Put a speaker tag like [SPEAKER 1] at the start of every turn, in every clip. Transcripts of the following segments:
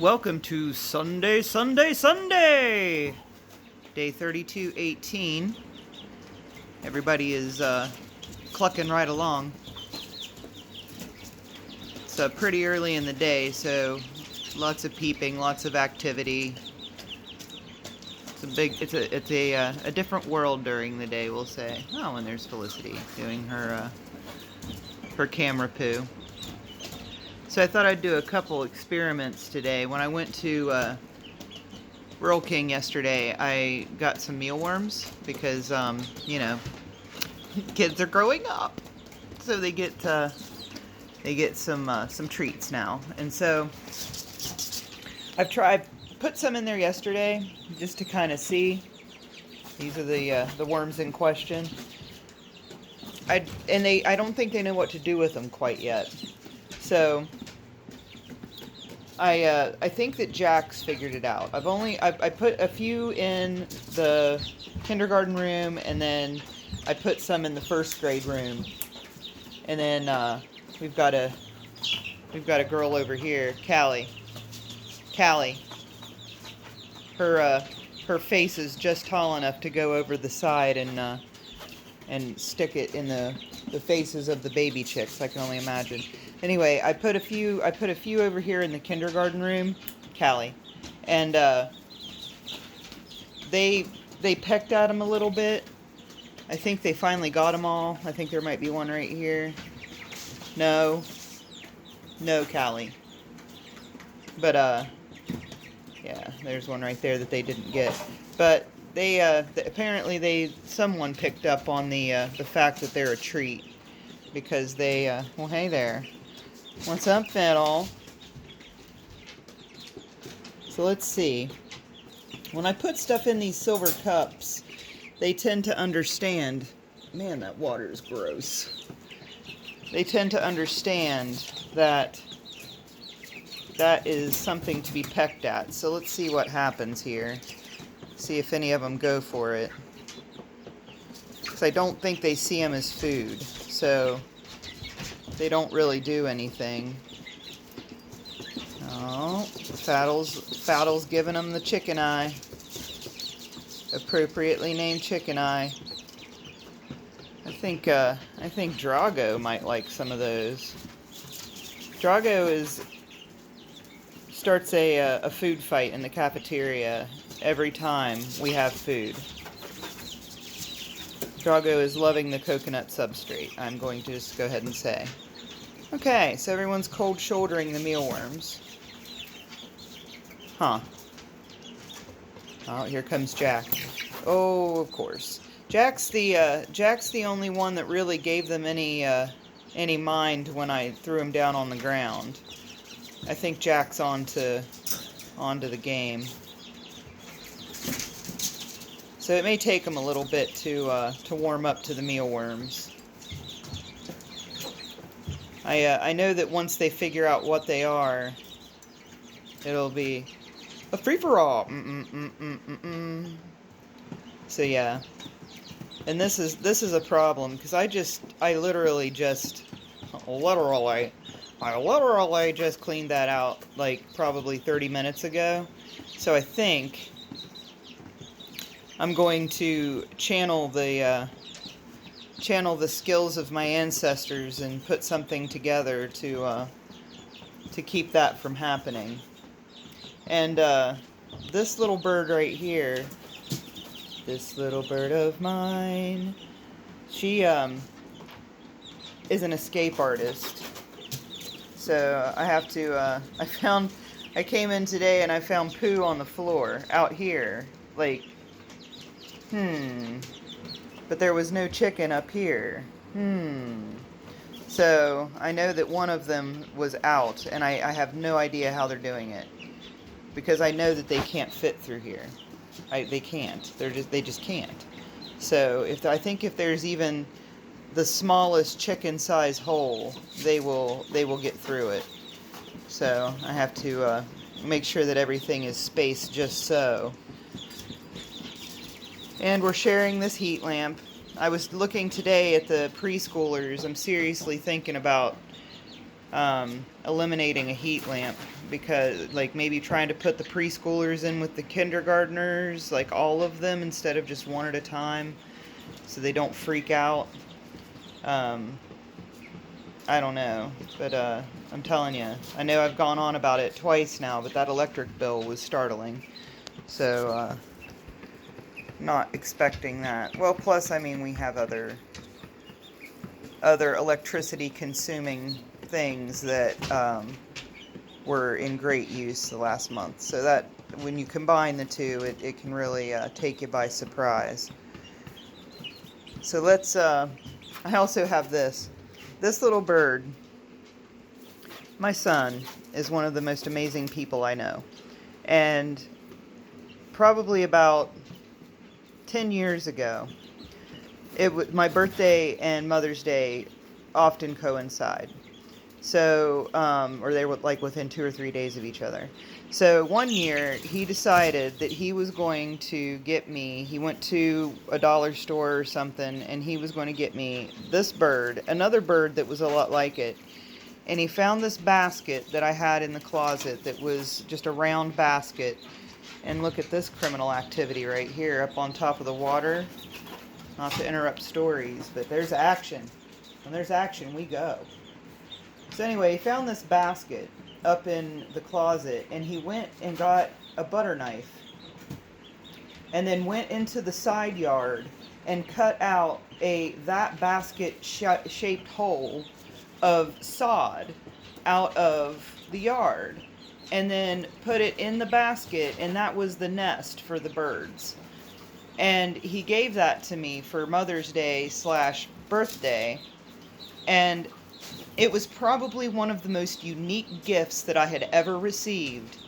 [SPEAKER 1] Welcome to Sunday, Sunday, Sunday! Day 3218. Everybody is clucking right along. It's pretty early in the day, so lots of peeping, lots of activity. It's a different world during the day, we'll say. Oh, and there's Felicity doing her camera poo. So I thought I'd do a couple experiments today. When I went to Rural King yesterday, I got some mealworms because, kids are growing up, so they get some treats now. And so I put some in there yesterday just to kind of see. These are the worms in question. I don't think they know what to do with them quite yet. So I think that Jack's figured it out. I put a few in the kindergarten room, and then I put some in the first grade room. And then we've got a girl over here, Callie. Her face is just tall enough to go over the side and stick it in the faces of the baby chicks. I can only imagine. Anyway, I put a few over here in the kindergarten room, Callie, and they pecked at them a little bit. I think they finally got them all. I think there might be one right here. No, Callie. But yeah, there's one right there that they didn't get. But they apparently someone picked up on the fact that they're a treat, because they well, hey there. What's up, Fiddle? So let's see. When I put stuff in these silver cups, they tend to understand. Man, that water is gross. They tend to understand that that is something to be pecked at. So let's see what happens here. See if any of them go for it. Because I don't think they see them as food. So they don't really do anything. Oh, Faddle's giving them the chicken eye. Appropriately named chicken eye. I think Drago might like some of those. Drago starts a food fight in the cafeteria every time we have food. Drago is loving the coconut substrate, I'm going to just go ahead and say. Okay, so everyone's cold shouldering the mealworms. Huh. Oh, here comes Jack. Oh, of course. Jack's the only one that really gave them any mind when I threw him down on the ground. I think Jack's onto the game. So it may take them a little bit to warm up to the mealworms. I know that once they figure out what they are, it'll be a free-for-all. So yeah, and this is a problem, because I literally just cleaned that out like probably 30 minutes ago. So I think I'm going to channel the skills of my ancestors and put something together to keep that from happening. And this little bird right here, this little bird of mine, she is an escape artist. So I have to. I came in today and I found poo on the floor out here. Like, but there was no chicken up here. So I know that one of them was out, and I have no idea how they're doing it, because I know that they can't fit through here. They can't. They just can't. So I think if there's even the smallest chicken size hole, they will get through it. So I have to make sure that everything is spaced just so. And we're sharing this heat lamp. I was looking today at the preschoolers. I'm seriously thinking about eliminating a heat lamp, because like maybe trying to put the preschoolers in with the kindergartners, like all of them instead of just one at a time, so they don't freak out. I don't know, but I'm telling you, I know I've gone on about it twice now, but that electric bill was startling. So not expecting that. Well, plus I mean we have other electricity consuming things that were in great use the last month. So that when you combine the two, it can really take you by surprise. So let's, I also have this little bird. My son is one of the most amazing people I know. And probably about 10 years ago, my birthday and Mother's Day often coincide. So, or they were like within 2 or 3 days of each other. So one year he decided that he was going to get me, he went to a dollar store or something, and he was going to get me this bird, another bird that was a lot like it. And he found this basket that I had in the closet that was just a round basket. And look at this criminal activity right here up on top of the water. Not to interrupt stories, but there's action. When there's action, we go. So anyway, he found this basket up in the closet, and he went and got a butter knife and then went into the side yard and cut out that basket shaped hole of sod out of the yard, and then put it in the basket, and that was the nest for the birds. And he gave that to me for Mother's Day / birthday, and it was probably one of the most unique gifts that I had ever received.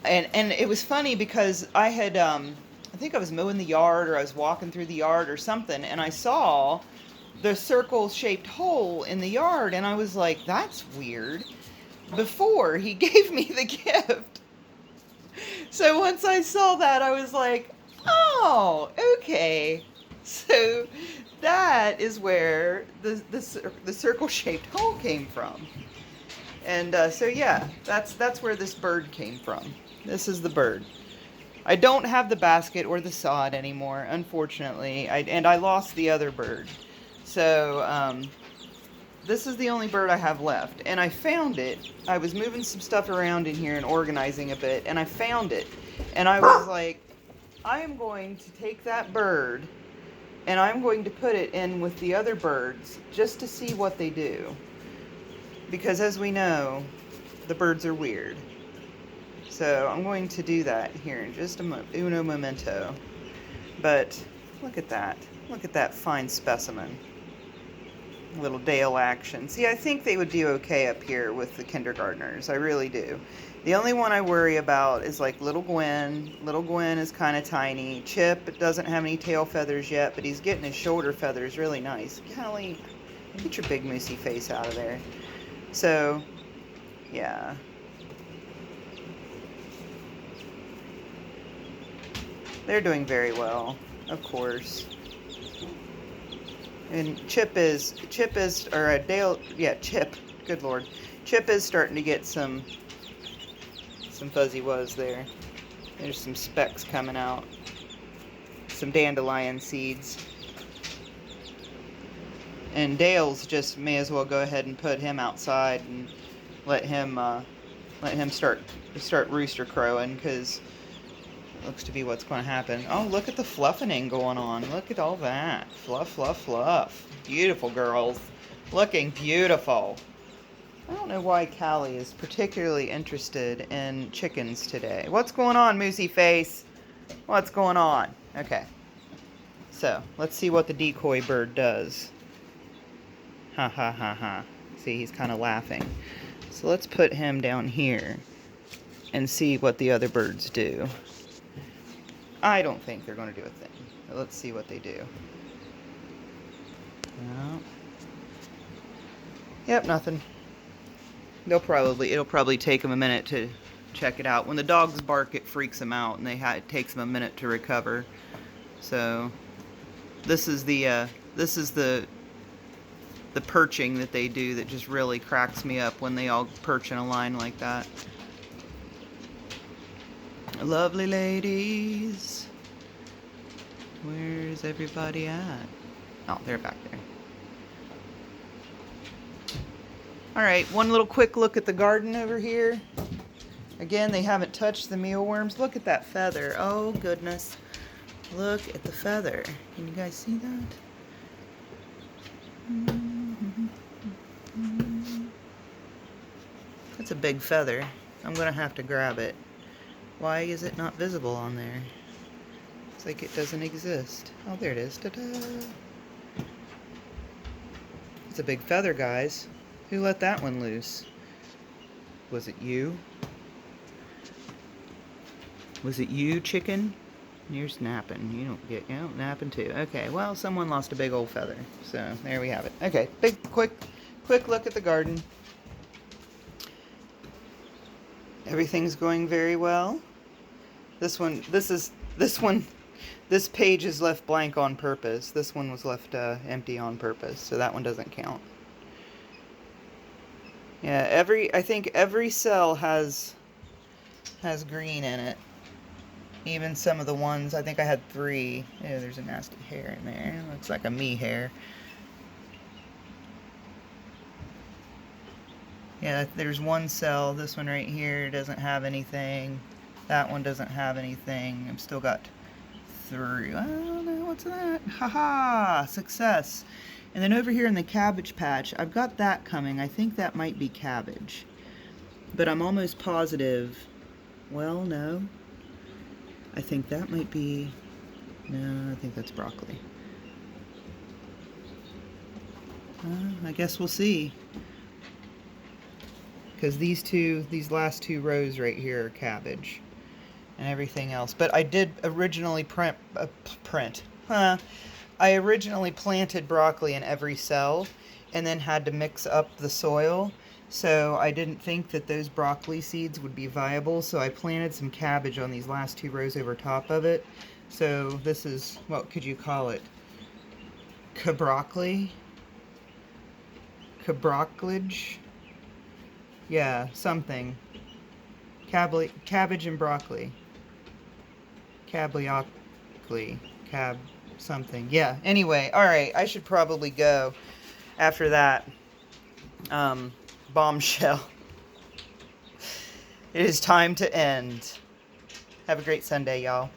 [SPEAKER 1] And it was funny because I had, I think I was mowing the yard, or I was walking through the yard or something, and I saw the circle-shaped hole in the yard, and I was like, that's weird, before he gave me the gift. So once I saw that, I was like, oh, okay. So that is where the circle-shaped hole came from. And so yeah, that's where this bird came from. This is the bird. I don't have the basket or the sod anymore, unfortunately. I lost the other bird. So this is the only bird I have left. And I found it. I was moving some stuff around in here and organizing a bit, and I found it. And I was like, I am going to take that bird and I'm going to put it in with the other birds just to see what they do. Because as we know, the birds are weird. So I'm going to do that here in just uno momento. But look at that. Look at that fine specimen. Little Dale action. See, I think they would do okay up here with the kindergartners. I really do. The only one I worry about is like little Gwen. Little Gwen is kind of tiny. Chip doesn't have any tail feathers yet, but he's getting his shoulder feathers really nice. Golly, get your big moosey face out of there. So, yeah. They're doing very well, of course. And Chip is, or Dale, yeah, Chip, good Lord. Chip is starting to get some fuzzy wuzz there. There's some specks coming out. Some dandelion seeds. And Dale's just may as well go ahead and put him outside and let him start rooster crowing, because it looks to be what's going to happen. Oh, look at the fluffing going on. Look at all that. Fluff, fluff, fluff. Beautiful girls. Looking beautiful. I don't know why Callie is particularly interested in chickens today. What's going on, Moosey Face? What's going on? Okay. So, let's see what the decoy bird does. Ha ha ha ha. See, he's kind of laughing. So let's put him down here and see what the other birds do. I don't think they're going to do a thing. But let's see what they do. No. Yep, nothing. It'll probably take them a minute to check it out. When the dogs bark, it freaks them out, and it takes them a minute to recover. So this is the the perching that they do that just really cracks me up when they all perch in a line like that. Lovely ladies. Where's everybody at? Oh, they're back there. Alright, one little quick look at the garden over here. Again, they haven't touched the mealworms. Look at that feather. Oh, goodness. Look at the feather. Can you guys see that? That's a big feather. I'm going to have to grab it. Why is it not visible on there? It's like it doesn't exist. Oh, there it is. Ta-da! It's a big feather, guys. Who let that one loose? Was it you? Was it you, chicken? You're napping. You don't napping too. Okay, well, someone lost a big old feather. So, there we have it. Okay, quick look at the garden. Everything's going very well. This page is left blank on purpose. This one was left empty on purpose, so that one doesn't count. Yeah, I think every cell has green in it. Even some of the ones, I think I had 3. Yeah, there's a nasty hair in there. Looks like a me hair. Yeah, there's one cell. This one right here doesn't have anything. That one doesn't have anything. I've still got 3. Oh, what's that? Haha! Success! And then over here in the cabbage patch, I've got that coming. I think that might be cabbage. But I'm almost positive. Well, no. I think that might be... No, I think that's broccoli. I guess we'll see. Because these last 2 rows right here are cabbage. And everything else. But I did originally I originally planted broccoli in every cell and then had to mix up the soil. So I didn't think that those broccoli seeds would be viable, so I planted some cabbage on these last 2 rows over top of it. So this is, what could you call it? Cabroccoli? Cabrocklage? Yeah, something. Cabbage and broccoli. Cabliockley. Something. Yeah, anyway, alright, I should probably go after that bombshell. It is time to end. Have a great Sunday, y'all.